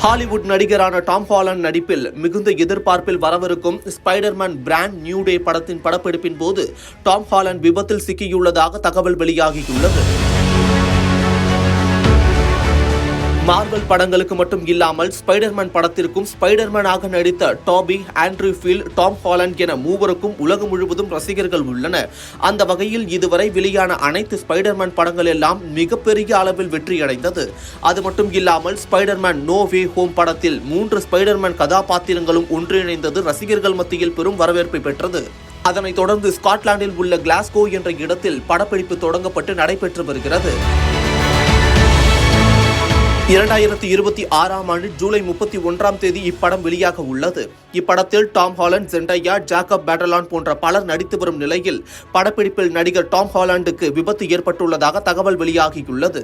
Hollywood நடிகரான Tom Haaland நடிப்பில் மிகுந்த எதிர்பார்ப்பில் வரவிருக்கும் ஸ்பைடர்மேன் பிராண்ட் நியூ டே படத்தின் படப்பிடிப்பின் போது டாம் ஹாலண்ட் விபத்தில் சிக்கியுள்ளதாக தகவல் வெளியாகியுள்ளது. மார்வல் படங்களுக்கு மட்டும் இல்லாமல் ஸ்பைடர்மேன் படத்திற்கும் ஸ்பைடர்மேனாக நடித்த டாபி, ஆண்ட்ரூ ஃபீல்ட், டாம் ஹாலண்ட் என மூவருக்கும் உலகம் முழுவதும் ரசிகர்கள் உள்ளனர். அந்த வகையில் இதுவரை வெளியான அனைத்து ஸ்பைடர்மேன் படங்கள் எல்லாம் மிகப்பெரிய அளவில் வெற்றியடைந்தது. அது மட்டும் இல்லாமல் ஸ்பைடர்மேன் நோ வே ஹோம் படத்தில் 3 ஸ்பைடர்மேன் கதாபாத்திரங்களும் ஒன்றிணைந்தது ரசிகர்கள் மத்தியில் பெரும் வரவேற்பை பெற்றது. அதனைத் தொடர்ந்து ஸ்காட்லாந்தில் உள்ள கிளாஸ்கோ என்ற இடத்தில் படப்பிடிப்பு தொடங்கப்பட்டு நடைபெற்று வருகிறது. 2026ஆம் ஆண்டு ஜூலை 31ஆம் தேதி இப்படம் வெளியாக உள்ளது. இப்படத்தில் டாம் ஹாலண்ட், ஜெண்டயா, ஜாக்கப் பேட்டலான் போன்ற பலர் நடித்து வரும் நிலையில் படப்பிடிப்பில் நடிகர் டாம் ஹாலண்டுக்கு விபத்து ஏற்பட்டுள்ளதாக தகவல் வெளியாகியுள்ளது.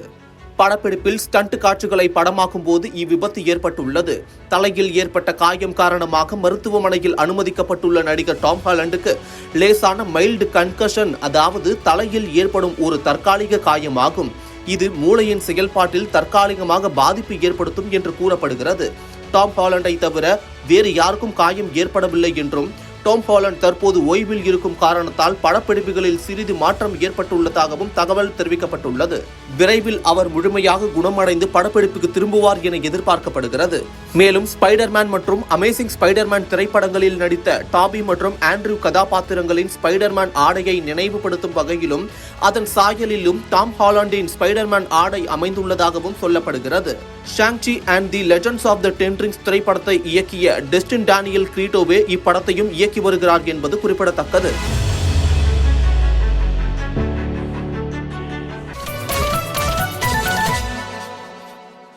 படப்பிடிப்பில் ஸ்டண்ட் காட்சிகளை படமாக்கும் போது இவ்விபத்து ஏற்பட்டுள்ளது. தலையில் ஏற்பட்ட காயம் காரணமாக மருத்துவமனையில் அனுமதிக்கப்பட்டுள்ள நடிகர் டாம் ஹாலண்டுக்கு லேசான மைல்டு கன்கஷன், அதாவது தலையில் ஏற்படும் ஒரு தற்காலிக காயமாகும். இது மூளையின் செயல்பாட்டில் தற்காலிகமாக பாதிப்பு ஏற்படுத்தும் என்று கூறப்படுகிறது. டாம் ஹாலண்டை தவிர வேறு யாருக்கும் காயம் ஏற்படவில்லை என்றும், டாம் ஹாலண்ட் தற்போது ஓய்வில் இருக்கும் காரணத்தால் படப்பிடிப்புகளில் சிறிது மாற்றம் ஏற்பட்டுள்ளதாகவும் தகவல் தெரிவிக்கப்பட்டுள்ளது. விரைவில் அவர் முழுமையாக குணமடைந்து படப்பிடிப்புக்கு திரும்புவார் என எதிர்பார்க்கப்படுகிறது. மேலும் ஸ்பைடர்மேன் மற்றும் அமேசிங் ஸ்பைடர்மேன் திரைப்படங்களில் நடித்த டாபி மற்றும் ஆண்ட்ரூ கதாபாத்திரங்களின் ஸ்பைடர்மேன் ஆடையை நினைவுபடுத்தும் வகையிலும் அதன் சாயலிலும் டாம் ஹாலண்டின் ஸ்பைடர்மேன் ஆடை அமைந்துள்ளதாகவும் சொல்லப்படுகிறது. Shang Chi and the legends of the ten rings திரைப்படத்தை இயக்கிய டெஸ்டின் டேனியல் கிரீட்டோவே இப்படத்தையும் இயக்கி வருகிறார் என்பது குறிப்பிடத்தக்கது.